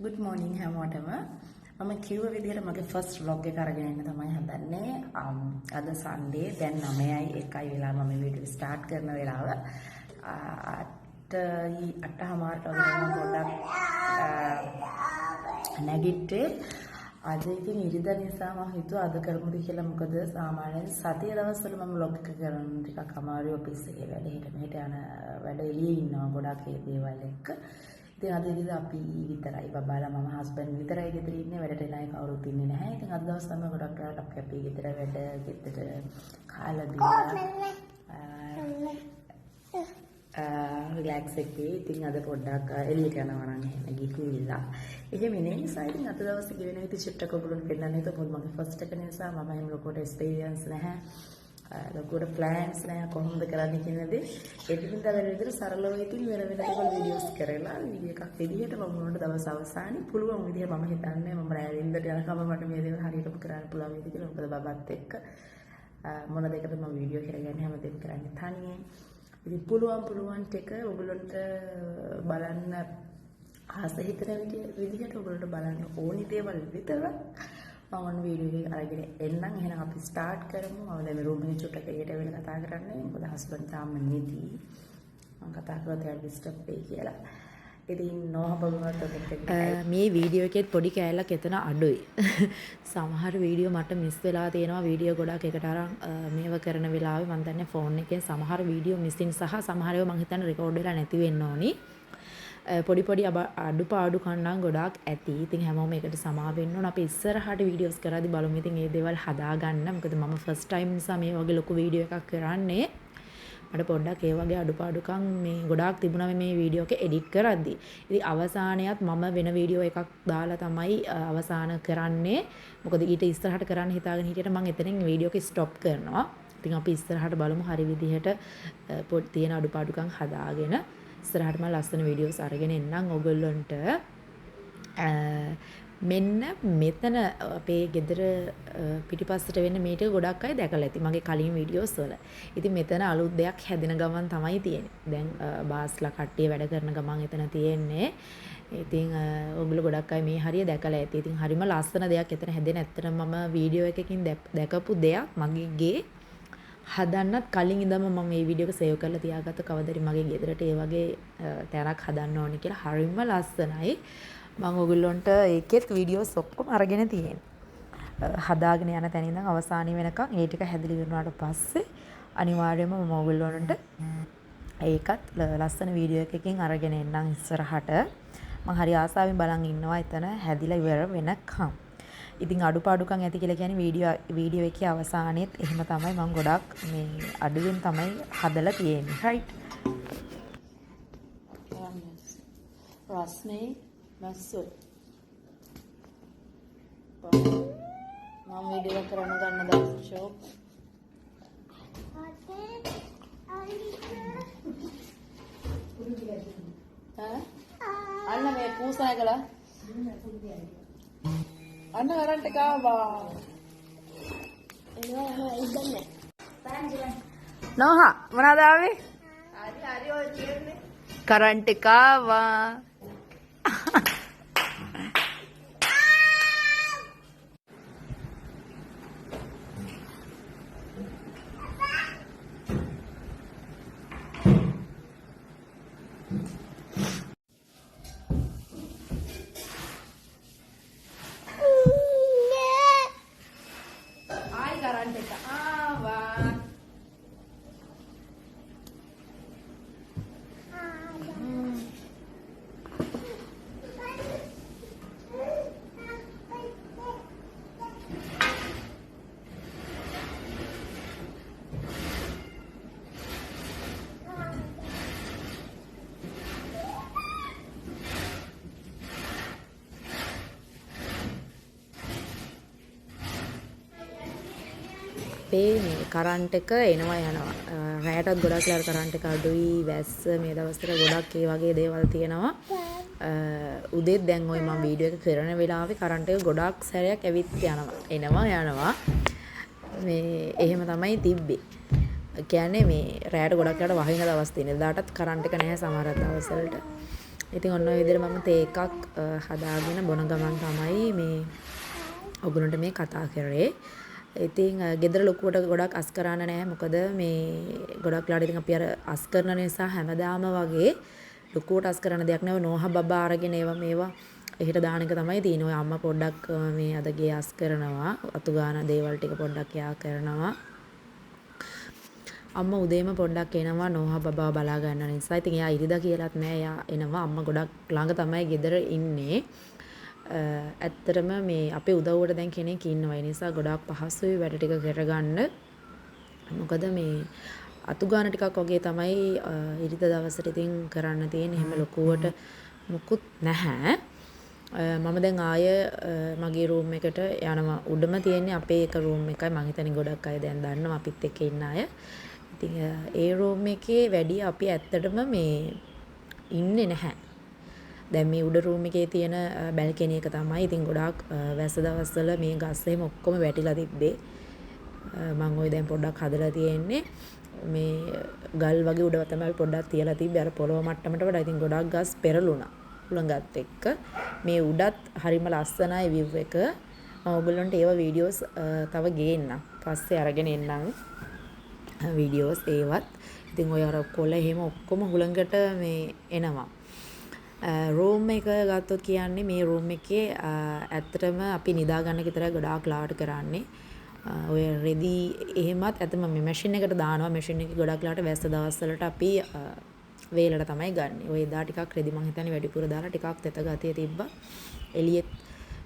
Good morning හැමෝටම. මම කිව්ව විදිහට මගේ first vlog එක අරගෙන එන්න තමයි හදන්නේ. අද Sunday දැන් 9:01 වෙලාව මම වීඩියෝ start කරන වෙලාව. 8:00මාරට වගේ මම පොඩ්ඩක් නැගිට්ටේ. අද ඉතින් ඉරිදා නිසා මම හිතුවා අද කරමුද කියලා. මොකද සාමාන්‍යයෙන් සතිය දවස්වල මම vlog එක කරන ටිකක් අමාරුයි ඔෆිස් එකේ වැඩ හිට මෙහෙට යන වැඩ එළියේ ඉන්නවා ගොඩක් ඒ දේවල් එක්ක. ඉතින් අද ඉතින් අපි විතරයි බබාලා මම හස්බන්ඩ් විතරයි ගෙදර ඉන්නේ වැඩට එන අය කවුරුත් ඉන්නේ නැහැ. ඉතින් අද දවස් තමයි ගොඩක් වෙලාවට අපි අපේ ගෙදර වැඩ ගෙදර කාලා බීලා රිලැක්ස් එකේ. ඉතින් අද පොඩ්ඩක් එළියට යනවා නම් එහෙම ගිහිල්ලා. එහෙම ඉන්නේ නිසා ඉතින් අද දවසේ ගෙවෙන විදිහ චිට්ටක ඔයගොල්ලන්ට පෙන්නන්න හිතුවා. මොකද මගේ ෆස්ට් එක නිසා මම එහෙම ලොකුට එක්ස්පීරියන්ස් නැහැ. ලොකුට ප්ලෑන්ස් නැහැ කොහොමද කරන්නේ කියන දේ. ඒකින්ද අර විදිහට සරලව ඉතින් වෙන වෙන දේවල් වීඩියෝස් කරලා වීඩියෝ එකක් විදිහට මම උනට දවස් අවසානයේ පුළුවන් විදිහ මම හිතන්නේ මම රැය ඉඳලා යනකම් මට මේ දේවල් හරියටම කරන්න පුළුවන් වේද කියලා. මොකද බබත් එක්ක මොන දෙයකද මම වීඩියෝ කරගන්නේ හැමදේම කරන්නේ තනියෙන්. ඉතින් පුළුවන් ටික ඔයගොල්ලන්ට බලන්න ආස හිතන විදිහට ඔයගොල්ලන්ට බලන්න ඕනි දේවල් විතර මම වීඩියෝ එක අරගෙන එන්නම්. එහෙනම් අපි ස්ටාර්ට් කරමු. මම දැන් රූම් එකේ චුට්ටක් එළියට වෙලා කතා කරන්නේ. මොකද හස්බන්ඩ් තාම නැති. මම කතා කරලා එයා ඩිස්ටර්බ් වෙයි කියලා. ඉතින් මේ වීඩියෝ එකෙත් පොඩි කෑල්ලක් එතන අඩුයි. සමහර වීඩියෝ මට මිස් වෙලා තියෙනවා. වීඩියෝ ගොඩක් එකට අරන් මේව කරන වෙලාවේ මම දන්නේ ෆෝන් එකෙන් සමහර වීඩියෝ මිසින් සහ සමහර ඒවා මම හිතන්නේ රෙකෝඩ් වෙලා නැති වෙන්න ඕනි. පොඩි අඩුපාඩු කන්නම් ගොඩාක් ඇති. ඉතින් හැමෝම ඒකට සමා වෙන්න ඕන. අපි ඉස්සරහට වීඩියෝස් කරද්දි බලමු ඉතින් මේ දේවල් හදාගන්න. මොකද මම ෆස්ට් ටයිම් නිසා මේ වගේ ලොකු වීඩියෝ එකක් කරන්නේ. මට පොඩ්ඩක් ඒ වගේ අඩුපාඩුකම් මේ ගොඩාක් තිබුණා මේ වීඩියෝ එක එඩිට් කරද්දි. ඉතින් අවසානයේත් මම වෙන වීඩියෝ එකක් දාලා තමයි අවසාන කරන්නේ. මොකද ඊට ඉස්සරහට කරන්න හිතාගෙන හිටියට මම එතනින් වීඩියෝ එක ස්ටොප් කරනවා. ඉතින් අපි ඉස්සරහට බලමු හරි විදිහට තියෙන අඩුපාඩුකම් හදාගෙන ඉස්සරහට මම ලස්සන වීඩියෝස් අරගෙන එන්නම් ඔයගොල්ලන්ට. මෙන්න මෙතන අපේ ගෙදර පිටිපස්සට වෙන්න මේක ගොඩක් අය දැකලා ඇති මගේ කලින් වීඩියෝස් වල. ඉතින් මෙතන අලුත් දෙයක් හැදෙන ගමන් තමයි තියෙන්නේ. දැන් බාස්ලා කට්ටිය වැඩ කරන ගමන් එතන තියෙන්නේ. ඉතින් ඔයගොල්ලෝ ගොඩක් අය මේ හරිය දැකලා ඇති. ඉතින් හරිම ලස්සන දෙයක් එතන හැදෙන. ඇත්තටම මම වීඩියෝ එකකින් දැකපු දෙයක් මගේ ගේ හදන්නත් කලින් ඉඳන්ම මම මේ වීඩියෝ එක සේව් කරලා තියාගත්ත කවදාරි මගේ ගෙදරට ඒ වගේ තැනක් හදන්න ඕනේ කියලා. හරිම ලස්සනයි. මම ඔයගොල්ලන්ට ඒකෙත් වීඩියෝස් ඔක්කොම අරගෙන තියෙනවා. හදාගෙන යන තැන ඉඳන් අවසානිය වෙනකන් ඒ ටික හැදලි වෙනාට පස්සේ අනිවාර්යයෙන්ම මම ඔයගොල්ලන්ට ඒකත් ලස්සන වීඩියෝ එකකින් අරගෙන එන්නම් ඉස්සරහට. මම හරි ආසාවෙන් බලන් ඉන්නවා එතන හැදිලා ඉවර වෙනකම්. ඉතින් අඩුපාඩුකම් ඇති කියලා කියන්නේ වීඩියෝ එකේ අවසානයේත් එහෙම තමයි මම ගොඩක් මේ අඩුවෙන් තමයි හදලා තියෙන්නේ. රයිට්. රස්නේ මස්සොත්. මම වීඩියෝ කරන්න ගන්න දවස් ෂෝ. අන්න මේ පූසායකලා අන්න කරන්ට් එක ආවා. නෝහා මොනවද ආවේ? හරි ඔය කියන්නේ. කරන්ට් එක ආවා. මේ කරන්ට් එක එනවා යනවා. රැයටත් ගොඩක් වෙලාවට කරන්ට් එක අඩුයි. වැස්ස මේ දවස්වල ගොඩක් ඒ වගේ දේවල් තියෙනවා. උදේත් දැන් ওই මම වීඩියෝ එක කරන වෙලාවේ කරන්ට් එක ගොඩක් සැරයක් ඇවිත් යනවා. මේ එහෙම තමයි තිබ්බේ. කියන්නේ මේ රැයට ගොඩක් වෙලාවට වහින දවස් තියෙන. එදාටත් කරන්ට් එක නැහැ සමහර දවස්වලට. ඉතින් ඔන්න ඔය විදිහට මම තේ එකක් හදාගෙන බොන ගමන් තමයි මේ ඔයගොල්ලන්ට මේ කතා කරේ. ඉතින් ගෙදර ලොකුවට ගොඩක් අස් කරන්න නැහැ. මොකද මේ ගොඩක් ලාට ඉතින් අපි අර අස් කරන නිසා හැමදාම වගේ ලොකුවට අස් කරන දෙයක් නෑ. නෝහ බබා අරගෙන මේවා එහෙට දාන එක තමයි තියෙන්නේ. ඔය අම්මා පොඩ්ඩක් මේ අද ගේ අස් කරනවා. අතු ගාන දේවල් ටික පොඩ්ඩක් යා කරනවා. අම්මා උදේම පොඩ්ඩක් එනවා නෝහ බබා බලා ගන්න නිසා. ඉතින් එයා ඉරිදා කියලාත් නෑ. එයා එනවා. අම්මා ගොඩක් ළඟ තමයි ගෙදර ඉන්නේ. ඇත්තටම මේ අපේ උදව්වට දැන් කෙනෙක් ඉන්නවා. ඒ නිසා ගොඩාක් පහසුයි වැඩ ටික කරගන්න. මොකද මේ අතු ගාන ටිකක් වගේ තමයි ඉරිදා දවසට ඉතින් කරන්න තියෙන්නේ. එහෙම ලොකුවට මුකුත් නැහැ. මම දැන් ආය මගේ රූම් එකට යනවා. උඩම තියෙන්නේ අපේ එක රූම් එකයි. මං හිතන්නේ ගොඩක් අය දැන් දන්නවා අපිත් එක්ක ඉන්න අය. ඉතින් ඒ රූම් එකේ වැඩි අපි ඇත්තටම මේ ඉන්නේ නැහැ. දැන් මේ උඩ රූම් එකේ තියෙන බැල්කනි එක තමයි. ඉතින් ගොඩාක් වැස්ස දවස්වල මේ ගස් එහෙම ඔක්කොම වැටිලා තිබ්බේ. මම ওই දැන් පොඩ්ඩක් හදලා තියෙන්නේ. මේ ගල් වගේ උඩ තමයි පොඩ්ඩක් තියලා තිබ්බේ. අර පොළොව මට්ටමට වඩා ඉතින් ගොඩාක් ගස් පෙරළුණා. උලංගත් එක්ක. මේ උඩත් හරිම ලස්සනයි view එක. මම ඔයගොල්ලන්ට ඒව වීඩියෝස් තව ගේන්නම්. පස්සේ අරගෙන එන්නම්. වීඩියෝස් ඒවත්. ඉතින් ඔය අර කොළ එහෙම ඔක්කොම හුලඟට මේ එනවා. රූම් එක ගත්තොත් කියන්නේ මේ රූම් එකේ ඇත්තටම අපි නිදා ගන්න විතරයි ගොඩාක් ලාට කරන්නේ. ඔය රෙදි එහෙමත් ඇත්තම මේ මැෂින් එකට දානවා. මැෂින් එකේ ගොඩක් ලාට වැස්ස දවස්වලට අපි වේලට තමයි ගන්නෙ. ඔය එදා ටිකක් රෙදි මං හිතන්නේ වැඩිපුර දාලා ටිකක් තෙත ගතිය තිබ්බා. එළියෙත්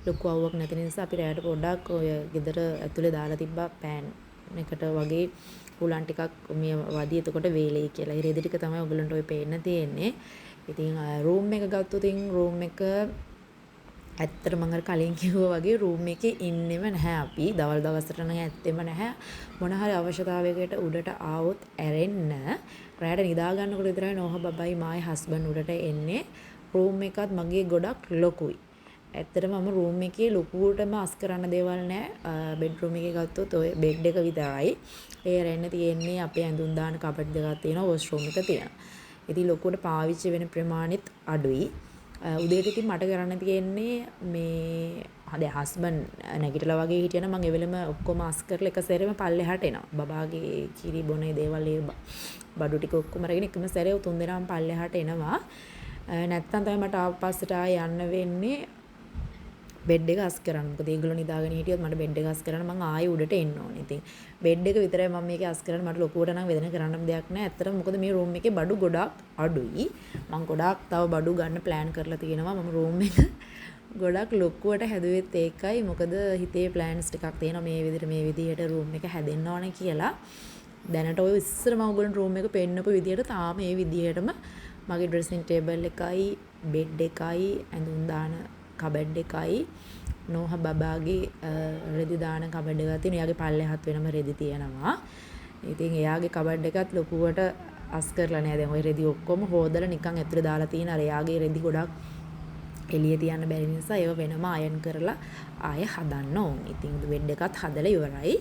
ලොකු අවුවක් නැති නිසා අපි රැයට පොඩ්ඩක් ඔය ගෙදර ඇතුලේ දාලා තිබ්බා පෑන් එකට වගේ උලන් ටිකක් මේ වදී එතකොට වේලෙයි කියලා. ඒ රෙදි ටික තමයි ඔයගලන්ට ඔය පේන්න තියෙන්නේ. ඉතින් රූම් එක ගත්තොත් රූම් එක ඇත්තට මම අර කලින් කිව්වා වගේ රූම් එකේ ඉන්නෙම නැහැ අපි. දවල් දවසට නම් ඇත්තෙම නැහැ. මොන හරි අවශ්‍යතාවයකට උඩට ආවොත් ඇරෙන්න රැයට නිදා ගන්නකොට විතරයි නෝහ බබයි මායි හස්බන්ඩ් උඩට එන්නේ. රූම් එකත් මගේ ගොඩක් ලොකුයි. ඇත්තටම මම රූම් එකේ ලොකුවටම අස් කරන්න දේවල් නැහැ. බෙඩ්රූම් එකේ ගත්තොත් ඔය බෙඩ් එක විතරයි. ඒ රැන්න තියෙන්නේ අපේ ඇඳුම් දාන කබඩ් දෙකක් තියෙනවා. වොෂ්රූම් එක තියෙනවා. ඉතින් ලොකුවට පාවිච්චි වෙන ප්‍රමාණෙත් අඩුයි. උදේට ඉතින් මට කරන්න තියෙන්නේ මේ දැන් හස්බන්ඩ් නැගිටලා වගේ හිටියනම් මම ඒ වෙලෙම ඔක්කොම අස් කරලා එක සැරේම පල්ලෙහාට එනවා. බබාගේ කිරි බොන දේවල් ඒ බඩු ටික ඔක්කොම අරගෙන එකම සැරේ තුන් දෙනාම පල්ලෙහාට එනවා. නැත්තම් තමයි මට ආපස්සට යන්න වෙන්නේ බෙඩ් එක අස් කරන්න. මොකද ඒගොල්ලෝ නිදාගෙන හිටියොත් මට බෙඩ් එක අස් කරන්න මං ආයෙ උඩට එන්න ඕනේ. ඉතින් බෙඩ් එක විතරයි මම මේකේ අස් කරන්න. මට ලොකුවට නම් වෙන කරන්න දෙයක් නැහැ. ඇත්තටම මොකද මේ රූම් එකේ බඩු ගොඩක් අඩුයි. මං ගොඩාක් තව බඩු ගන්න ප්ලෑන් කරලා තියෙනවා. මම රූම් එක ගොඩක් ලොකුවට හැදුවෙත් ඒකයි. මොකද හිතේ ප්ලෑන්ස් ටිකක් තියෙනවා මේ විදිහට රූම් එක හැදෙන්න ඕනේ කියලා. දැනට ඔය ඉස්සර මම ඔයගොල්ලෝ රූම් එක පෙන්නපු විදිහට තාම මේ විදිහටම මගේ ඩ්‍රෙසින් ටේබල් එකයි බෙඩ් එකයි ඇඳුම් දාන කබඩ් එකයි නෝහ බබාගේ රෙදි දාන කබඩ් එකක් තියෙනවා. එයාගේ පල්ලෙහාත් වෙනම රෙදි තියෙනවා. ඉතින් එයාගේ කබඩ් එකත් ලොකුවට අස් කරලා නෑ. දැන් ওই රෙදි ඔක්කොම හොදලා නිකන් ඇතුලේ දාලා තියෙන අර එයාගේ රෙදි ගොඩක් එළිය තියන්න බැරි නිසා ඒව වෙනම අයන් කරලා ආයෙ හදන්න ඕනේ. ඉතින් බෙඩ් එකත් හදලා ඉවරයි.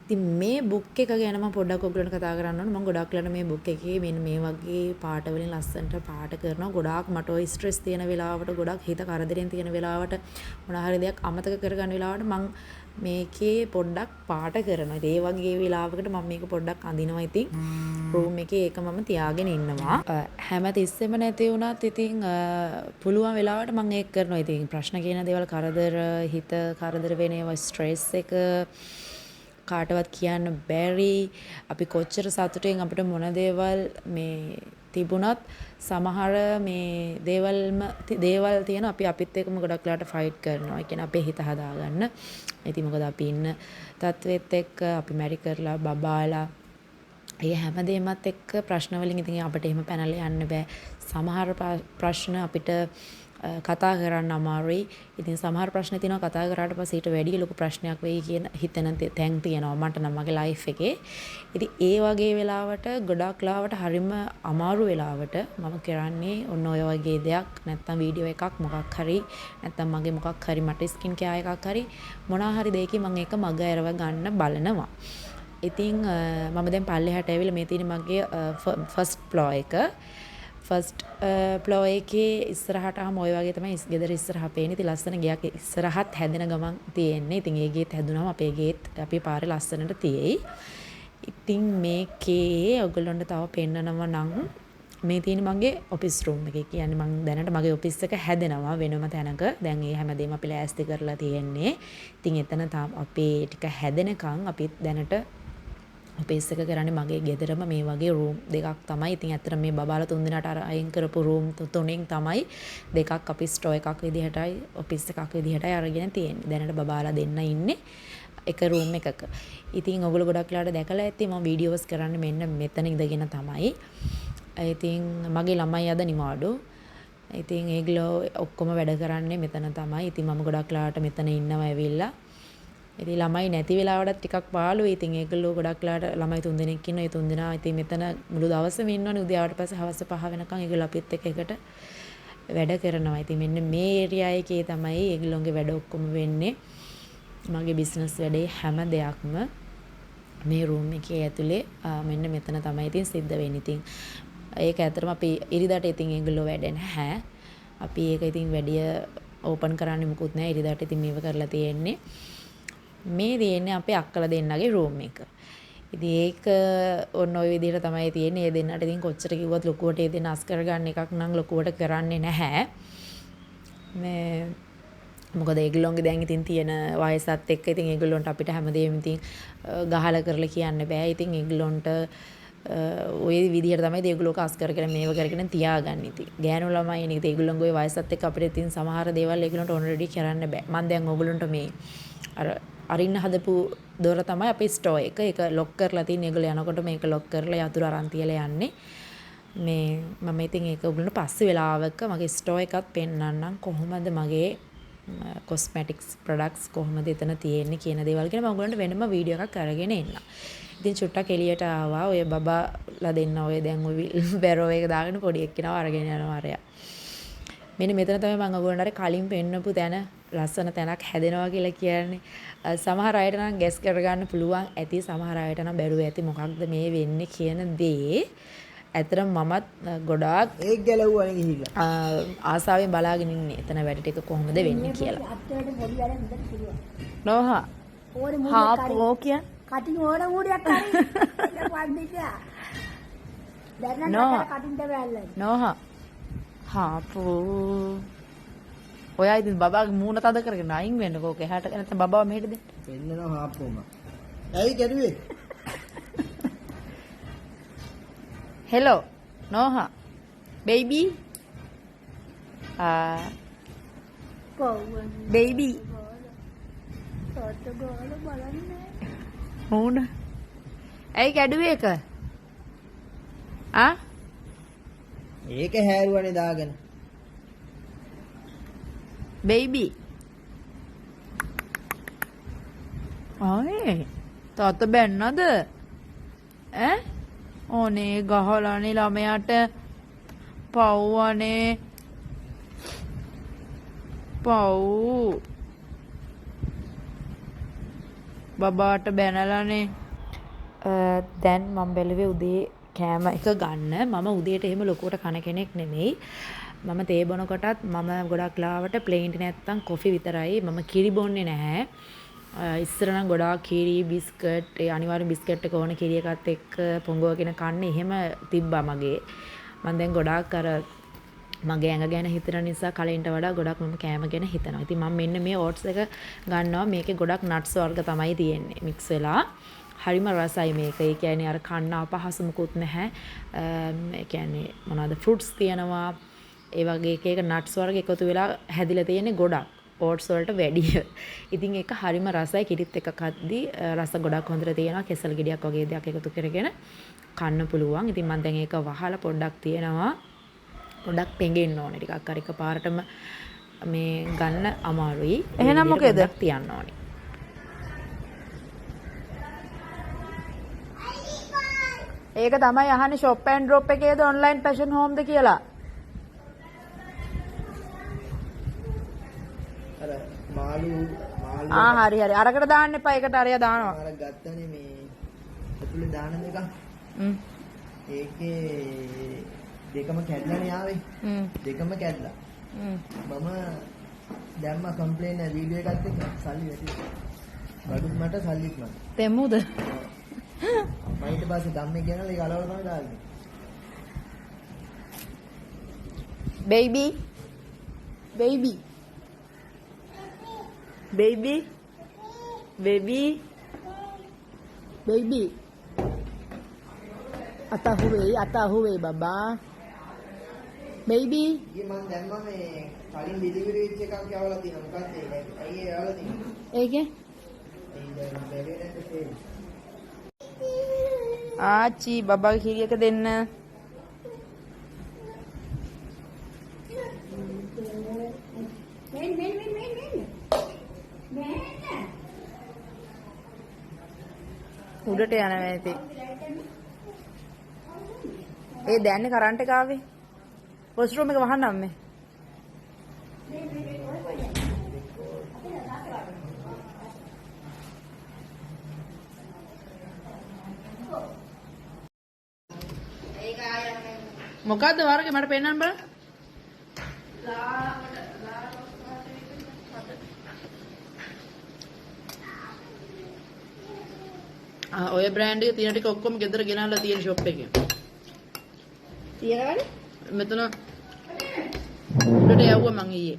ඉතින් මේ බුක් එක ගැන මම පොඩ්ඩක් ඔයගලන්ට කතා කරන්න ඕනේ. මම ගොඩක් වෙලාවට මේ බුක් එකේ මෙන්න මේ වගේ පාට වලින් ලස්සනට පාට කරනවා. ගොඩාක් මට ඔය ස්ට්‍රෙස් තියෙන වෙලාවට ගොඩක් හිත කරදරෙන් තියෙන වෙලාවට මොන හරි දෙයක් අමතක කරගන්න වෙලාවට මම මේකේ පොඩ්ඩක් පාට කරනවා. ඒ වගේ වෙලාවකට මම මේක පොඩ්ඩක් අඳිනවා. ඉතින් රූම් එකේ ඒක මම තියාගෙන ඉන්නවා. හැම තිස්සෙම නැති වුණත් ඉතින් පුළුවන් වෙලාවට මම ඒක කරනවා. ඉතින් ප්‍රශ්න කියන දේවල් කරදර හිත කරදර වෙන ඒවා ස්ට්‍රෙස් එක කාටවත් කියන්න බැරි. අපි කොච්චර සතුටෙන් අපිට මොන දේවල් මේ තිබුණත් සමහර මේ දේවල් තියෙන අපි අපිත් එක්කම ගොඩක් වෙලාට ෆයිට් කරනවා. ඒ කියන්නේ අපේ හිත හදාගන්න. ඉතින් මොකද අපි ඉන්න තත්වෙත් එක්ක අපි මැරි කරලා බබාලා ඒ හැමදේමත් එක්ක ප්‍රශ්න වලින් ඉතින් අපිට එහෙම පැනලා යන්න බෑ. සමහර ප්‍රශ්න අපිට කතා කරන්න අමාරුයි. ඉතින් සමහර ප්‍රශ්න තියෙනවා කතා කරාට පස්සේ ඊට වැඩි ලොකු ප්‍රශ්නයක් වෙයි කියන හිතන තැන් තියෙනවා මට නම් මගේ ලයිෆ් එකේ. ඉතින් ඒ වගේ වෙලාවට ගොඩක් ලාවට හරිම අමාරු වෙලාවට මම කරන්නේ ඔන්න ඔය වගේ දෙයක් නැත්තම් වීඩියෝ එකක් මොකක් හරි නැත්තම් මගේ මොකක් හරි මට ස්කින් කෙයාර් එකක් හරි මොනවා හරි දෙයකින් මම ඒක මග ඇරව ගන්න බලනවා. ඉතින් මම දැන් පල්ලෙහාට ඇවිල්ලා මේ තියෙන මගේ ෆස්ට් ෆ්ලෝර් එක. ෆස්ට් ෆ්ලෝ එකේ ඉස්සරහට ආවම ඔය වගේ තමයි ගෙදර ඉස්සරහ පේන්නේ. ඉතින් ලස්සන ගයක් ඉස්සරහත් හැදෙන ගමන් තියෙන්නේ. ඉතින් ඒ ගේත් හැදුනම අපේ ගේත් අපේ පාරේ ලස්සනට තියෙයි. ඉතින් මේකේ ඔයගොල්ලන්ට තව පෙන්නනවා නම් මේ තියෙන මගේ ඔෆිස් රූම් එකේ. කියන්නේ මම දැනට මගේ ඔෆිස් එක හැදෙනවා වෙනම තැනක. දැන් ඒ හැමදේම අපි ලෑස්ති කරලා තියෙන්නේ. ඉතින් එතන අපේ ටික හැදෙනකන් අපි දැනට ඔෆිස් එක කරන්නේ මගේ ගෙදරම මේ වගේ රූම් දෙකක් තමයි. ඉතින් ඇත්තට මේ බබාලා 3 දිනකට අර අයින් කරපු රූම් තුනෙන් තමයි දෙකක් අපි ස්ටෝ එකක් විදිහටයි ඔෆිස් එකක් විදිහටයි අරගෙන තියෙන්නේ. දැනට බබාලා දෙන්න ඉන්නේ එක රූම් එකක. ඉතින් ඔයගොල්ලෝ ගොඩක් වෙලාවට දැකලා ඇති මම වීඩියෝස් කරන්නේ මෙන්න මෙතන ඉඳගෙන තමයි. ඉතින් මගේ ළමයි අද නිවාඩු. ඉතින් ඒගොල්ලෝ ඔක්කොම වැඩ කරන්නේ මෙතන තමයි. ඉතින් මම ගොඩක් වෙලාවට මෙතන ඉන්නවා ඇවිල්ලා. ඉතින් ළමයි නැති වෙලාවටත් ටිකක් පාළුයි. ඉතින් ඒගොල්ලෝ ගොඩක් වෙලාවට ළමයි 3 දෙනෙක් ඉන්නවා. ඒ 3 දෙනා ඉතින් මෙතන මුළු දවසම ඉන්නවනේ. උදේ ආවට පස්සේ හවස 5 වෙනකන් ඒගොල්ලෝ අපිත් එක්ක එකට වැඩ කරනවා. ඉතින් මෙන්න මේ ඒරියා එකේ තමයි ඒගොල්ලෝගේ වැඩ ඔක්කොම වෙන්නේ. මගේ බිස්නස් වැඩේ හැම දෙයක්ම මේ රූම් එකේ ඇතුලේ මෙන්න මෙතන තමයි ඉතින් සිද්ධ වෙන්නේ. ඉතින් ඒක ඇත්තටම අපි ඉරිදාට ඉතින් ඒගොල්ලෝ වැඩ නැහැ. අපි ඒක ඉතින් වැඩිය ඕපන් කරන්න මුකුත් නැහැ. ඉරිදාට ඉතින් මේව කරලා තියෙන්නේ. මේ තියෙන්නේ අපේ අක්කලා දෙන්නගේ රූම් එක. ඉතින් ඒක ඔන්න ඔය විදිහට තමයි තියෙන්නේ. ඒ දෙන්නට ඉතින් කොච්චර කිව්වත් ලොකුවට ඒ දෙන්න අස් කරගන්න එකක් නම් ලොකුවට කරන්නේ නැහැ. මේ මොකද ඒගොල්ලෝගේ දැන් ඉතින් තියෙන වයසත් එක්ක ඉතින් ඒගොල්ලොන්ට අපිට හැමදේම ඉතින් ගහලා කරලා කියන්න බෑ. ඉතින් ඒගොල්ලොන්ට ওই විදිහට තමයි ඒගොල්ලෝ කාස් කරගෙන මේව කරගෙන තියාගන්න ඉතින්. ගෑනු ළමයි නේ ඉතින් ඒගොල්ලෝගේ වයසත් එක්ක අපිට ඉතින් සමහර දේවල් ඒගොල්ලොන්ට ඔල්රෙඩි කරන්න බෑ. මම දැන් ඕගොල්ලොන්ට මේ අර අරින්න හදපු දොර තමයි අපේ ස්ටෝ එක. ඒක ලොක් කරලා තියෙන. ඒගොල්ලෝ යනකොට මේක ලොක් කරලා යතුරු අරන් තියලා යන්නේ. මේ මම ඉතින් ඒක ඔයගොල්ලන්ට පස්සේ වෙලාවක මගේ ස්ටෝ එකත් පෙන්නන්නම් කොහොමද මගේ කොස්මැටික්ස් ප්‍රොඩක්ට්ස් කොහොමද එතන තියෙන්නේ කියන දේවල් ගැන මම ඔයගොල්ලන්ට වෙනම වීඩියෝ එකක් අරගෙන එන්නම්. ඉතින් චුට්ටක් එළියට ආවා. ඔය බබාලා දෙන්න ඔය දැන් ඔය බැරෝ එක දාගෙන පොඩි එක්කෙනාව අරගෙන යනවා අරයා. මෙන්න මෙතන තමයි මම ඔයගොල්ලන්ට අර කලින් පෙන්නපු තැන ලස්සන තැනක් හැදෙනවා කියලා කියන්නේ. සමහර අයට නම් ගැස් කරගන්න පුළුවන් ඇති. සමහර අයට නම් බැරුව ඇති මොකක්ද මේ වෙන්නේ කියන දේ. ඇත්තටම මමත් ගොඩාක් ඒක ගැලවුවානේ ගිහිල්ලා. ආසාවෙන් බලාගෙන ඉන්නේ. එතන වැඩ ටික කොහොමද වෙන්නේ කියලා. නෝහා. හා පෝ කිය. කටින් ඕන මූඩයක් හරි. ඒක වන්දිකා. දැන් නම් කටින් දෙවල්ලා. නෝහා. හා පෝ. ඔයා ඉතින් බබාගේ මූණ තද කරගෙන අයින් වෙන්නකෝ. එහාට නැත්නම් බබාව මෙහෙට දෙන්න. පෙන්නනවා හාප්පෝම. ඇයි කැඩුවේ? Hello, Noha, baby. Baby. මූණ. ඇයි කැඩුවේ එක? ඒක හැරුවනේ දාගෙන. Baby. ආයේ තාත්තා බැන්නද? ඕනේ ගහලානේ ළමයාට පව්වනේ පව් බබාට බැනලානේ. දැන් මම බැලුවේ උදේ කෑම එක ගන්න. මම උදේට එහෙම ලොකුවට කන කෙනෙක් නෙමෙයි. මම තේ බොනකොටත් මම ගොඩක් ලාවට ප්ලේන් නැත්තම් කොෆි විතරයි. මම කිරි බොන්නේ නැහැ. ඉස්සර නම් ගොඩාක් කිරි බිස්කට් ඒ අනිවාර්යෙන් බිස්කට් එක ඕන කිරි එකත් එක්ක පොඟවගෙන කන්නේ එහෙම තිබ්බා මගේ. මම දැන් ගොඩාක් අර මගේ ඇඟ ගැන හිතන නිසා කලින්ට වඩා ගොඩක් මම කෑම ගැන හිතනවා. ඉතින් මම මෙන්න මේ ඕට්ස් එක ගන්නවා. මේකේ ගොඩක් නට්ස් වර්ග තමයි තියෙන්නේ මික්ස් වෙලා. හරිම රසයි මේක. ඒ කියන්නේ අර කන්න අපහසු මුකුත් නැහැ. ඒ කියන්නේ මොනවාද ෆෘට්ස් තියෙනවා. ඒ වගේ එක එක නට්ස් වර්ග එකතු වෙලා හැදිලා තියෙන්නේ ගොඩක්. ඕට්ස් වලට වැඩිය. ඉතින් ඒක හරිම රසයි. කිරිත් එකක් හද්දි රස ගොඩක් හොඳට තියෙනවා. කෙසල් ගෙඩියක් වගේ දෙයක් එකතු කරගෙන කන්න පුළුවන්. ඉතින් මම දැන් ඒක වහලා පොඩ්ඩක් තියෙනවා. පොඩ්ඩක් පෙඟෙන්න ඕනේ. ටිකක් අර එකපාරටම මේ ගන්න අමාරුයි. එහෙනම් මොකේද තියන්න ඕනේ. ඒක තමයි අහන්නේ shop and drop එකේද online fashion home ද කියලා. අර මාළු හරි හරි. අරකට දාන්න එපා. ඒකට අරයා දානවා. අර ගත්තනේ මේ ඇතුලේ දාන දෙක. ඒකේ දෙකම කැඩලානේ ආවේ. දෙකම කැඩලා. මම දැම්ම කම්ප්ලේන් එක වීඩියෝ එකත් එක්ක සල්ලි වැටිලා. බඩුත් මට සල්ලිත් මට. තෙමුද? මම ඊට පස්සේ ධම්මේ කියනලා ඒක අලවල තමයි දාන්නේ. Baby. Baby. Baby. Baby. Baby. Atahuwe baba. Baby. ඊයේ මම දැම්මා මේ කලින් ඩිලිවරි වෙච්ච එකක් යවලා තියෙනවා. මොකක්ද ඒක? අයියේ යවලා තියෙනවා. ඒකේ? ආච්චි බබාගේ කිරියක දෙන්න. උඩට යන වැටේ. ඒ දැන්නේ කරන්ට් එක ආවේ. වොෂ්රූම් එක වහන්න අම්මේ. මොකද්ද වර්ගේ මට පෙන්නන්න බලන්න. ඔය බ්‍රෑන්ඩ් එක තියෙන ටික ඔක්කොම ගෙදර ගෙනල්ලා තියෙන ෂොප් එකේ. තියෙනවනේ. මෙතන උඩට යවුවා මං ඊයේ.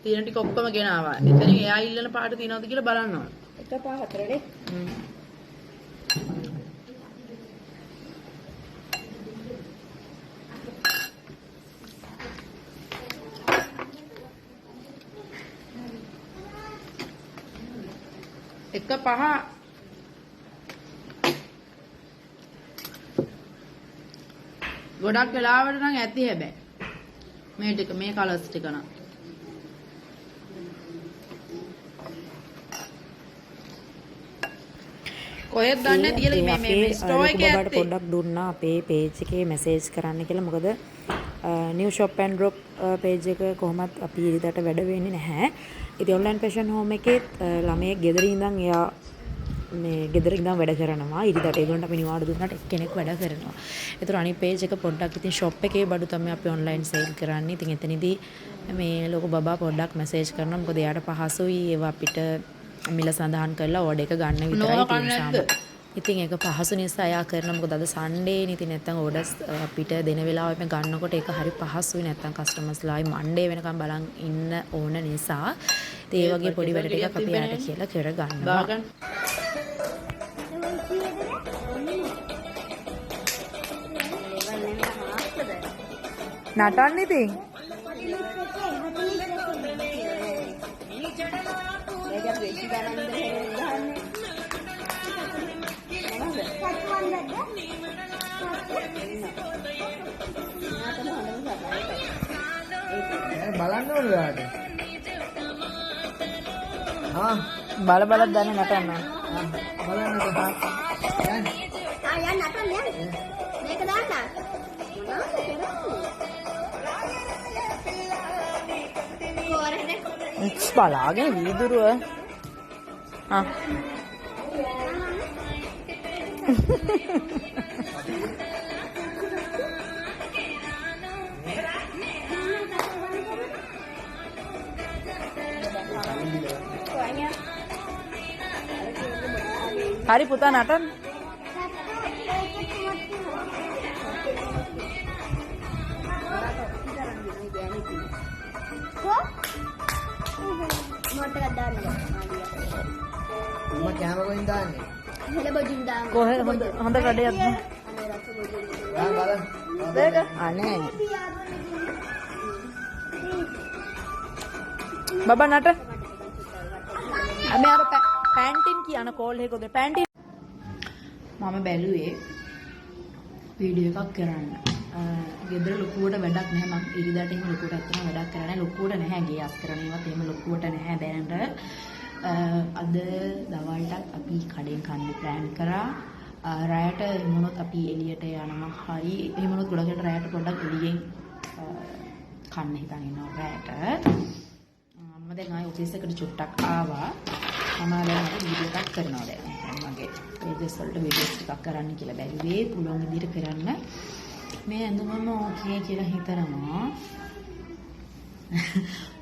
තියෙන ටික ඔක්කොම ගෙනාවා. එතනින් එයා ඉල්ලන පාට තියෙනවද කියලා බලනවා. 1 5 4 නේ. එක පහ ගොඩක් වෙලාවට නම් ඇති හැබැයි මේ ටික මේ කලර්ස් ටික නම් කොහෙද දන්නේ කියලා මේ ස්ටෝර් එකේ ඇත්තේ පොඩ්ඩක් දුන්නා අපේ පේජ් එකේ මැසේජ් කරන්න කියලා මොකද new shop and drop page එක කොහොමත් අපි ඉරිදට වැඩ වෙන්නේ නැහැ. ඉතින් online fashion home එකේ ළමයේ ගෙදර ඉඳන් එයා මේ ගෙදර ඉඳන් වැඩ කරනවා. ඉරිදට ඒගොල්ලන්ට අපි නිවාඩු දුන්නාට එක්කෙනෙක් වැඩ කරනවා. ඒතර අනිත් page එක පොඩ්ඩක් ඉතින් shop එකේ බඩු තමයි අපි online sale කරන්නේ. ඉතින් එතනදී මේ ලොකු බබා පොඩ්ඩක් message කරනවා. මොකද එයාට පහසුයි ඒවා අපිට මිල සඳහන් කරලා order එක ගන්න විතරයි තියෙන්නේ. ඉතින් ඒක පහසු නිසා එයා කරනවා. මොකද අද සන්ඩේ නේ. ඉතින් නැත්තම් ඕඩර්ස් අපිට දෙන වෙලාවෙම ගන්නකොට ඒක හරි පහසුයි. නැත්තම් කස්ටමර්ස්ලායි මන්ඩේ වෙනකම් බලන් ඉන්න ඕන නිසා ඉතින් ඒ වගේ පොඩි වැඩ ටිකක් අපි යාට කියලා කර ගන්නවා. නටන්න ඉතින් බලන්න ඕනේ ඔයාලට. බල බල දැන නටන්න. බලන්න කොහොමද? යන්න නටන්න යන්න. මේක දාන්න. බලාගෙන වීදුරුව. හරි පුතා නටන්න. මොට්ට එකක් දාන්න. මම කැමරා වලින් දාන්නේ. හෙළ බොජින් දාන්න. කොහෙද හොඳ කඩයක් නේ. බලන්න. දෙක අනේ බබා නට අපි අර පැන්ටින් කියන කෝල් එකකද පැන්ටින් මම බැලුවේ වීඩියෝ එකක් කරන්න. ගෙදර ලොකුවට වැඩක් නැහැ. මම ඉරිදාට එහෙම ලොකුවට ඇත්තම වැඩක් කරන්නේ නැහැ. ලොකුවට නැහැ. ගේ අස් කරන ඒවත් එහෙම ලොකුවට නැහැ දැනට. අද දවල්ටත් අපි කඩෙන් කන්න ප්ලෑන් කරා. රැයට එහෙමනොත් අපි එළියට යනවා. හරි එහෙමනොත් ගොඩකට රැයට පොඩ්ඩක් එළියෙන් කන්න හිතන් ඉන්නවා රැයට. මම දැන් ආයේ ඔෆිස් එකට චුට්ටක් ආවා. මම දැන් වීඩියෝ එකක් කරනවා දැන්. මගේ පේජස් වලට වීඩියෝස් ටිකක් කරන්න කියලා බැලුවේ. පුළුවන් විදිහට කරන්න. මේ ඇඳුමම ඕකේ කියලා හිතනවා.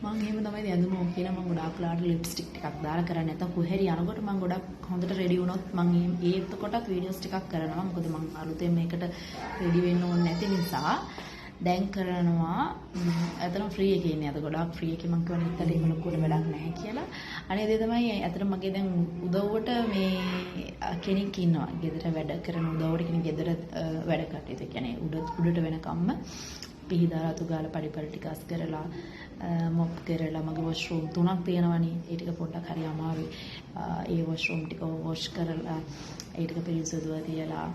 මම එහෙම තමයි ඇඳුම ඕකේ කියලා මම ගොඩාක් ලාට ලිප්ස්ටික් ටිකක් දාලා කරන්නේ. නැත්නම් කොහෙරි යනකොට මම ගොඩක් හොඳට රෙඩි වුණොත් මම ඒත් කොටත් වීඩියෝස් ටිකක් කරනවා. මොකද මම අලුතෙන් මේකට රෙඩි වෙන්න ඕනේ නැති නිසා දැන් කරනවා. අතන ෆ්‍රී එකේ ඉන්නේ. අද ගොඩාක් ෆ්‍රී එකේ මම කියවනේ ඉතල එහෙම ලොකුවට වැඩක් නැහැ කියලා. අනේ දේ තමයි අතන මගේ දැන් උදව්වට මේ කෙනෙක් ඉන්නවා. ගෙදර වැඩ කරන උදව්වට කෙනෙක් ගෙදර වැඩ කටයුතු කියන්නේ උඩට වෙනකම්ම පිහිදාලා තුගාලා පඩිපල් ටික අස් කරලා මොප් කරලා මගේ වොෂ්රූම් 3ක් තියෙනවනේ. ඒ ටික පොඩ්ඩක් හරි අමාරුයි. ඒ වොෂ්රූම් ටික වොෂ් කරලා ඒ ටික පිරිසිදුව තියලා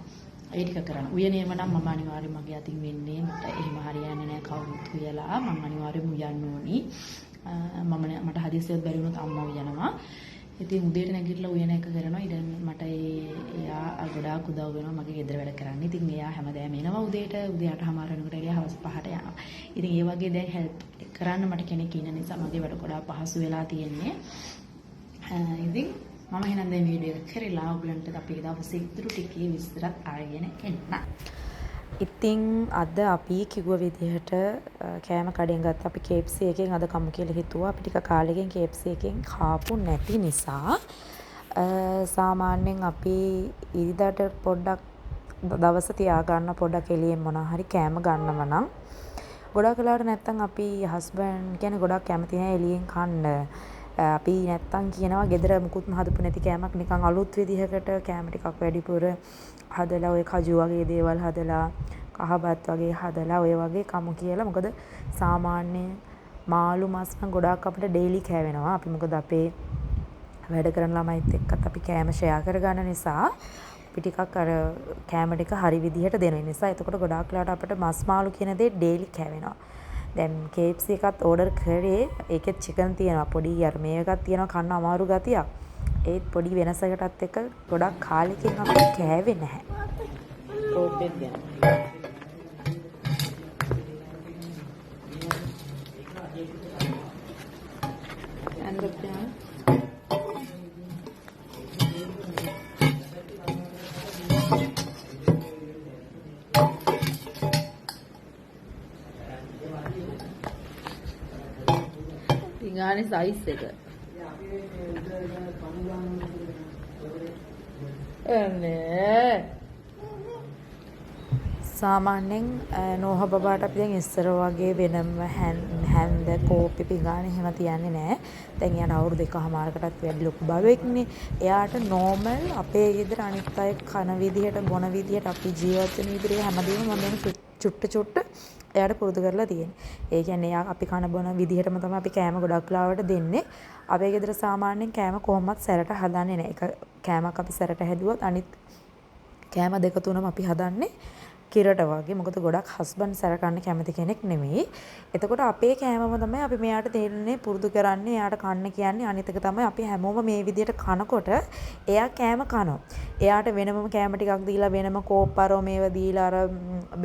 ඒ ටික කරන්න. උයනේම නම් මම අනිවාර්යයෙන් මගේ අතින් වෙන්නේ. මට එහෙම හරියන්නේ නැහැ කවුරුත් කියලා. මම අනිවාර්යයෙන් උයන්න ඕනි. මට හදිස්සියක් බැරි වුණොත් අම්මා උයනවා. ඉතින් උදේට නැගිටලා උයන එක කරනවා. ඊට මට එයා ගොඩාක් උදව් වෙනවා මගේ ගෙදර වැඩ කරන්න. ඉතින් එයා හැමදාම එනවා උදේට 8:00 වෙනකොට එයා හවස 5ට යනවා. ඉතින් ඒ වගේ දැන් හෙල්ප් කරන්න මට කෙනෙක් ඉන්න නිසා මගේ වැඩ ගොඩාක් පහසු වෙලා තියෙන්නේ. ඉතින් මම එහෙනම් දැන් වීඩියෝ එක කරලා ඔයගලන්ට අපි දවසේ ඉතුරු ටිකේ විස්තරත් අරගෙන එන්න. ඉතින් අද අපි කිව්ව විදිහට කෑම කඩෙන් ගත්ත අපි KFC එකෙන් අද කමු කියලා හිතුවා. අපි ටික කාලෙකින් KFC එකෙන් කාපු නැති නිසා සාමාන්‍යයෙන් අපි ඉරිදාට පොඩ්ඩක් දවස තියාගන්න පොඩ්ඩක් එළියෙන් මොනවා හරි කෑම ගන්නව නම් ගොඩක් වෙලාවට නැත්තම් අපි හස්බන්ඩ් කියන්නේ ගොඩක් කැමති නැහැ එළියෙන් කන්න. අපි නැත්තම් කියනවා ගෙදර මුකුත්ම හදපු නැති කෑමක් නිකන් අලුත් විදිහකට කෑම ටිකක් වැඩිපුර හදලා ඔය කජු වගේ දේවල් හදලා කහබත් වගේ හදලා ඔය වගේ කමු කියලා. මොකද සාමාන්‍ය මාළු මස් නම් ගොඩාක් අපිට ඩේලි කෑවෙනවා. අපි මොකද අපේ වැඩ කරන ළමයිත් එක්කත් අපි කෑම ෂෙයා කරගන්න නිසා අපි ටිකක් අර කෑම ටික හරි විදිහට දෙන නිසා එතකොට ගොඩාක් වෙලාවට අපිට මස් මාළු කියන දේ ඩේලි කෑවෙනවා. දැන් KFC එකත් ඕඩර් කරේ. ඒකෙත් චිකන් තියෙනවා. පොඩි අර මේ එකක් තියෙනවා කන්න අමාරු ගතියක්. ඒත් පොඩි වෙනසකටත් එක්ක ගොඩක් කාලෙකින් අපිට කෑවේ නැහැ. රෝඩ් එක ගැන. පිඟානේ සයිස් එක. සාමාන්‍යයෙන් නෝහ බබාට අපි දැන් ඉස්සර වගේ වෙනම හැන්ද කෝපි පිඟාන එහෙම තියන්නේ නැහැ. දැන් එයාට අවුරුදු 1කමාරකටත් වැඩි ලොකු බබෙක්නේ. එයාට නෝමල් අපේ ගෙදර අනිත් අය කන විදිහට බොන විදිහට අපි ජීවත් වෙන විදිහට හැමදේම මම දැන් චුට්ට එයාට පුරුදු කරලා තියෙන්නේ. ඒ කියන්නේ එයා අපි කන බොන විදිහටම තමයි අපි කෑම ගොඩක් ලාවට දෙන්නේ. අපේ ගෙදර සාමාන්‍යයෙන් කෑම කොහොමවත් සැරට හදන්නේ නැහැ. එක කෑමක් අපි සැරට හැදුවොත් අනිත් කෑම දෙක තුනම අපි හදන්නේ කිරට වගේ. මොකද ගොඩක් හස්බන්ඩ් සැර කන්න කැමති කෙනෙක් නෙමෙයි. එතකොට අපේ කෑමම තමයි අපි මෙයාට දෙන්නේ පුරුදු කරන්නේ. එයාට කන්න කියන්නේ අනිත් එක තමයි අපි හැමෝම මේ විදිහට කනකොට එයා කෑම කනවා. එයාට වෙනම කෑම ටිකක් දීලා වෙනම කෝප්පරෝ මේව දීලා අර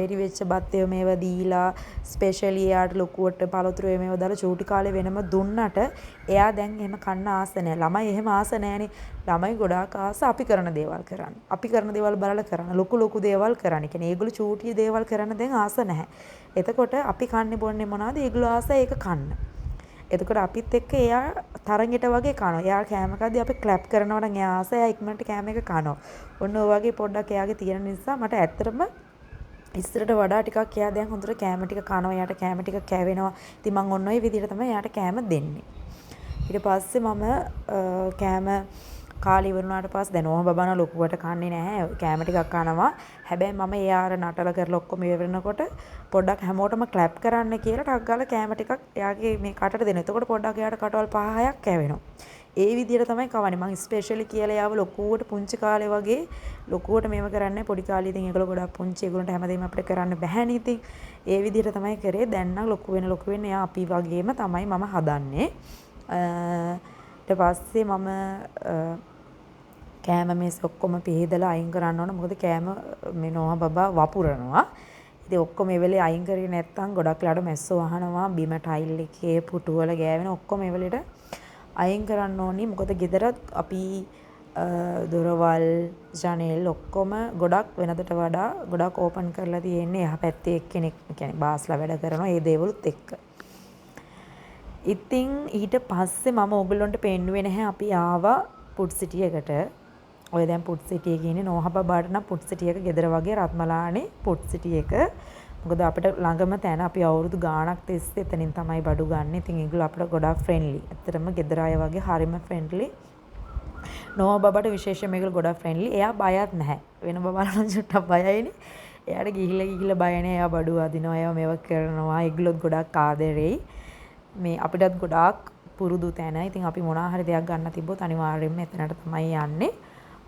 බෙරි වෙච්ච බත් මේව දීලා ස්පෙෂලි එයාට ලොකුවට පළතුරු මේව දාලා චූටි කාලේ වෙනම දුන්නට එයා දැන් එහෙම කන්න ආස නැහැ. ළමයි එහෙම ආස නැහැනේ. ළමයි ගොඩාක් ආස අපි කරන දේවල් කරන්න. අපි කරන දේවල් බලලා කරන්න. ලොකු දේවල් කරන්න. කියන්නේ ඒගොල්ලෝ චූටි දේවල් කරන්න දැන් ආස නැහැ. එතකොට අපි කන්නේ බොන්නේ මොනවද? ඒගොල්ලෝ ආස ඒක කන්න. එතකොට අපිත් එක්ක එයා තරගෙට වගේ කනවා. එයා කෑම කද්දී අපි ක්ලැප් කරනවා නම් එයා ආස එයා ඉක්මනට කෑම එක කනවා. ඔන්න ඔය වගේ පොඩ්ඩක් එයාගේ තියෙන නිසා මට ඇත්තටම ඉස්සරට වඩා ටිකක් එයා දැන් හොඳට කෑම ටික කනවා. එයාට කෑම ටික කැවෙනවා. ඉතින් මම ඔන්න ඔය විදිහට තමයි එයාට කෑම දෙන්නේ. ඊට පස්සේ මම කෑම කාලේ ඉවරුණාට පස්සේ දැන් ඕම බබාන ලොකුවට කන්නේ නැහැ. කෑම ටිකක් කනවා. හැබැයි මම එයාර නටල කරලා ඔක්කොම ඉවරනකොට පොඩ්ඩක් හැමෝටම ක්ලැප් කරන්න කියලා ටක් ගාලා කෑම ටිකක් එයාගේ මේ කටට දෙනවා. එතකොට පොඩ්ඩක් එයාට කටවල් 5-6ක් කැවෙනවා. ඒ විදිහට තමයි කවන්නේ. මම ස්පෙෂලි කියලා යාව ලොකුවට පුංචි කාලේ වගේ ලොකුවට මේව කරන්නේ. පොඩි කාලේ ඉතින් ඒගොල්ලෝ ගොඩක් පුංචි. ඒගොල්ලන්ට හැමදේම අපිට කරන්න බැහැනේ ඉතින්. ඒ විදිහට තමයි කරේ. දැන් නම් ලොකු වෙන එයා අපි වගේම තමයි මම හදන්නේ. ඊට පස්සේ මම කෑම මේස් ඔක්කොම පිහදලා අයින් කරන්න ඕන. මොකද කෑම මේ නෝහ බබා වපුරනවා. ඉතින් ඔක්කොම මේ වෙලේ අයින් කරේ නැත්නම් ගොඩක් ලාට මැස්සෝ වහනවා. බිම ටයිල් එකේ පුටු වල ගෑවෙන ඔක්කොම මේ වෙලේට අයින් කරන්න ඕනි. මොකද ගෙදර අපි දොරවල් ජනෙල් ඔක්කොම ගොඩක් වෙනදට වඩා ගොඩක් ඕපන් කරලා තියෙන්නේ එහා පැත්තේ එක්කෙනෙක් කියන්නේ බාස්ලා වැඩ කරනවා ඒ දේවලුත් එක්ක. ඉතින් ඊට පස්සේ මම ඕගොල්ලන්ට පෙන්නුවේ නැහැ අපි ආවා පුඩ් සිටි එකට. ඔය දැන් පුඩ් සිටි එකේ ඉන්නේ නෝහබබාට නම් පුඩ් සිටි එක ගෙදර වගේ රත්මලානේ පුඩ් සිටි එක. මොකද අපිට ළඟම තැන අපි අවුරුදු ගාණක් තිස්සේ එතනින් තමයි බඩු ගන්න. ඉතින් ඒගොල්ලෝ අපිට ගොඩක් ෆ්‍රෙන්ඩ්ලි. ඇත්තටම ගෙදර අය වගේ හරිම ෆ්‍රෙන්ඩ්ලි. නෝහබබාට විශේෂයෙන් මේගොල්ලෝ ගොඩක් ෆ්‍රෙන්ඩ්ලි. එයා බයත් නැහැ. වෙන බබාලා නම් චුට්ටක් බයයිනේ. එයාට ගිහිල්ලා බය නැහැ. එයා බඩු අදිනවා. එයා මේව කරනවා. ඒගොල්ලොත් ගොඩක් ආදරෙයි. මේ අපිටත් ගොඩාක් පුරුදු තැන. ඉතින් අපි මොනවා හරි දෙයක් ගන්න තිබ්බොත් අනිවාර්යයෙන්ම එතනට තමයි යන්නේ.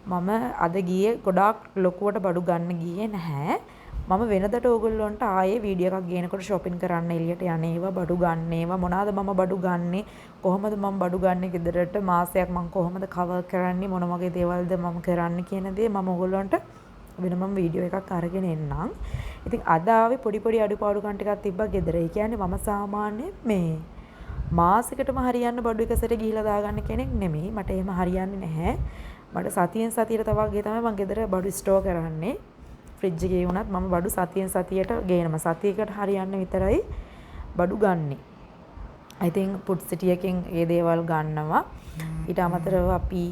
මම අද ගියේ ගොඩාක් ලොකුවට බඩු ගන්න ගියේ නැහැ. මම වෙනදට ඕගොල්ලොන්ට ආයේ වීඩියෝ එකක් ගේනකොට shopping කරන්න එළියට යන්නේවා බඩු ගන්නේවා මොනවාද මම බඩු ගන්නේ කොහොමද මම බඩු ගන්නේ ගෙදරට මාසයක් මම කොහොමද කවර් කරන්නේ මොන වගේ දේවල්ද මම කරන්නේ කියන දේ මම ඕගොල්ලොන්ට වෙනම වීඩියෝ එකක් අරගෙන එන්නම්. ඉතින් අද ආවේ පොඩි අඩුපාඩුකම් ටිකක් තිබ්බා ගෙදර. ඒ කියන්නේ මම සාමාන්‍ය මේ මාසෙකටම හරියන්න බඩු එක සැරේ ගිහිලා දාගන්න කෙනෙක් නෙමෙයි. මට එහෙම හරියන්නේ නැහැ. මට සතියෙන් සතියට තවගේ තමයි මම ගෙදර බඩු ස්ටෝර් කරන්නේ. ෆ්‍රිජ් එකේ වුණත් මම බඩු සතියෙන් සතියට ගේනවා. සතියකට හරියන්න විතරයි බඩු ගන්නෙ. ඉතින් පුඩ් සිටි එකෙන් ඒ දේවල් ගන්නවා. ඊට අමතරව අපි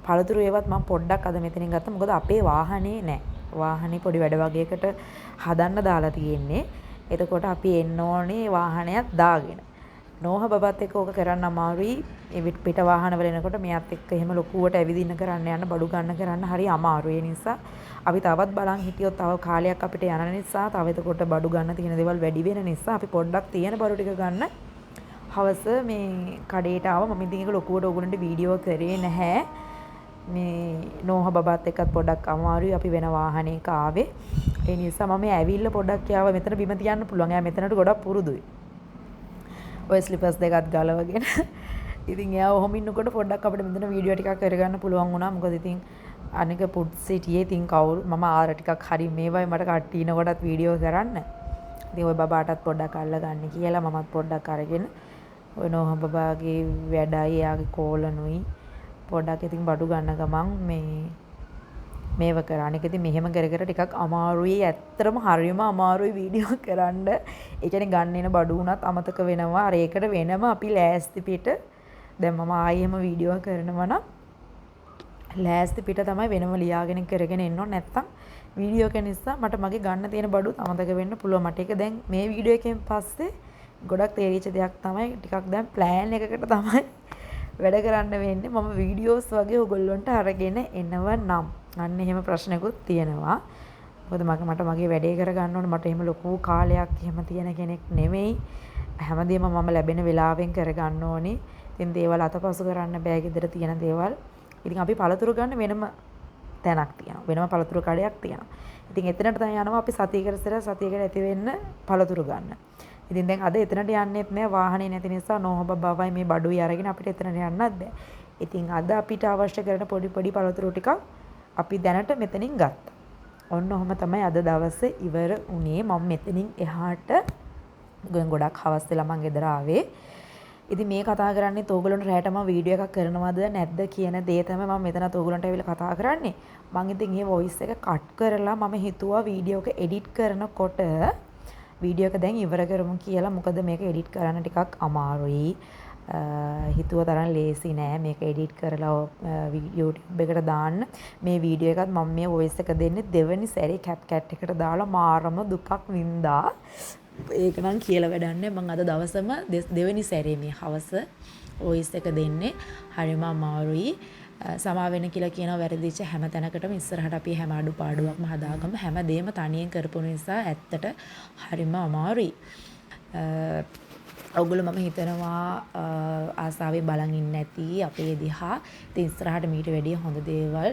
පළතුරු ඒවත් මම පොඩ්ඩක් අද මෙතනින් ගත්තා. මොකද අපේ වාහනේ නැහැ. වාහනේ පොඩි වැඩ වගේකට හදන්න දාලා තියෙන්නේ. එතකොට අපි එන්න ඕනේ වාහනයක් දාගෙන. නෝහ බබත් එක්ක ඕක කරන්න අමාරුයි. ඒ පිට වාහන වල එනකොට මෙයාත් එක්ක එහෙම ලොකුවට ඇවිදින්න කරන්න යන්න බඩු ගන්න කරන්න හරි අමාරුයි. ඒ නිසා අපි තවත් බලන් හිටියොත් තව කාලයක් අපිට යන නිසා තව එතකොට බඩු ගන්න තියෙන දේවල් වැඩි වෙන නිසා අපි පොඩ්ඩක් තියෙන බඩු ටික ගන්න හවස මේ කඩේට ආවා. මම ඉතින් ඒක ලොකුවට ඕගොල්ලන්ට වීඩියෝ කරේ නැහැ. මේ නෝහ බබත් එක්කත් පොඩ්ඩක් අමාරුයි. අපි වෙන වාහනයක ආවේ. ඒ නිසා මම ඇවිල්ලා පොඩ්ඩක් යාව මෙතන බිම තියන්න පුළුවන්. එයා මෙතනට ගොඩක් පුරුදුයි. ඔය ස්ලිපර්ස් දෙකත් ගලවගෙන ඉතින් එයා ඔහොම ඉන්නකොට පොඩ්ඩක් අපිට මෙතන වීඩියෝ ටිකක් කරගන්න පුළුවන් වුණා. මොකද ඉතින් අනික පුඩ් සිටියේ ඉතින් කවුරු මම ආර ටිකක් හරි මේවයි මට කට්ටින කොටත් වීඩියෝ කරන්න. ඉතින් ඔය බබාටත් පොඩ්ඩක් අල්ලගන්න කියලා මමත් පොඩ්ඩක් අරගෙන ඔය නෝහ බබාගේ වැඩයි එයාගේ කෝලනුයි පොඩ්ඩක් ඉතින් බඩු ගන්න ගමන් මේව කරා. අනික ඉතින් මෙහෙම කර ටිකක් අමාරුයි. ඇත්තටම හරියම අමාරුයි වීඩියෝ කරන්න. ඒ කියන්නේ ගන්න එන බඩු උනත් අමතක වෙනවා. අර ඒකට වෙනම අපි ලෑස්ති පිට දැන් මම ආයෙම වීඩියෝ කරනවා නම් ලෑස්ති පිට තමයි වෙනම ලියාගෙන කරගෙන එන්න ඕන. නැත්තම් වීඩියෝ එක නිසා මට මගේ ගන්න තියෙන බඩුත් අමතක වෙන්න පුළුවන්. මට ඒක දැන් මේ වීඩියෝ එකෙන් පස්සේ ගොඩක් තේරිච්ච දෙයක් තමයි. ටිකක් දැන් ප්ලෑන් එකකට තමයි වැඩ කරන්න වෙන්නේ. මම වීඩියෝස් වගේ ඔයගොල්ලන්ට අරගෙන එනවා නම් අන්න එහෙම ප්‍රශ්නකුත් තියෙනවා. මොකද මට මගේ වැඩේ කරගන්න ඕනේ. මට එහෙම ලොකු කාලයක් එහෙම තියෙන කෙනෙක් නෙමෙයි. හැමදේම මම ලැබෙන වෙලාවෙන් කරගන්න ඕනේ. ඉතින් දේවල් අතපසු කරන්න බෑ ගෙදර තියෙන දේවල්. ඉතින් අපි පළතුරු ගන්න වෙනම තැනක් තියෙනවා. වෙනම පළතුරු කඩයක් තියෙනවා. ඉතින් එතනට තමයි යනවා අපි සතියකට ඇති වෙන්න පළතුරු ගන්න. ඉතින් දැන් අද එතනට යන්නෙත් නෑ වාහනේ නැති නිසා නෝහ බබාවයි මේ බඩුයි අරගෙන අපිට එතනට යන්නත් බෑ. ඉතින් අද අපිට අවශ්‍ය කරන පොඩි පළතුරු ටිකක් අපි දැනට මෙතනින් ගත්තා. ඔන්න ඔහම තමයි අද දවසේ ඉවර වුණේ. මම මෙතනින් එහාට ගොඩක් හවස් වෙලා මං ගෙදර ආවේ. ඉතින් මේ කතා කරන්නේ ඕගොල්ලන්ට රැයට මම වීඩියෝ එකක් කරනවද නැද්ද කියන දේ තමයි මම මෙතනත් ඕගොල්ලන්ට ඇවිල්ලා කතා කරන්නේ. මං ඉතින් මේ වොයිස් එක කට් කරලා මම හිතුවා වීඩියෝ එක එඩිට් කරනකොට වීඩියෝ එක දැන් ඉවර කරමු කියලා. මොකද මේක එඩිට් කරන්න ටිකක් අමාරුයි. හිතුව තරම් ලේසි නෑ මේක එඩිට් කරලා YouTube එකට දාන්න. මේ වීඩියෝ එකත් මම මේ වොයිස් එක දෙන්නේ දෙවෙනි සැරේ CapCut එකට දාලා මාරම දුකක් වින්දා. ඒක නම් කියලා වැඩක් නෑ. මම අද දවසම දෙවෙනි සැරේ මේ හවස වොයිස් එක දෙන්නේ. හරිම අමාරුයි. සමා වෙන කියලා කියනවා වැරදිච්ච හැම තැනකටම ඉස්සරහට අපි හැම අඩුපාඩුවක්ම හදාගමු. හැමදේම තනියෙන් කරපු නිසා ඇත්තට හරිම අමාරුයි. ඔගොල්ලෝ මම හිතනවා ආසාවේ බලන් ඉන්නේ නැති අපේ දිහා. ඉතින් ඉස්සරහට මීට වැඩිය හොඳ දේවල්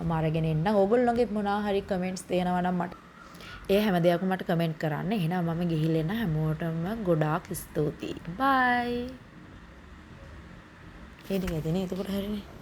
මම අරගෙන එන්නම්. ඔයගොල්ලෝගේ මොනවා හරි කමෙන්ට්ස් තියෙනවා නම් මට ඒ හැම දෙයක්ම මට කමෙන්ට් කරන්න. එහෙනම් මම ගිහිල්ලා එන්න. හැමෝටම ගොඩාක් ස්තුතියි. බයි. එදිනේ එතකොට හරිනේ.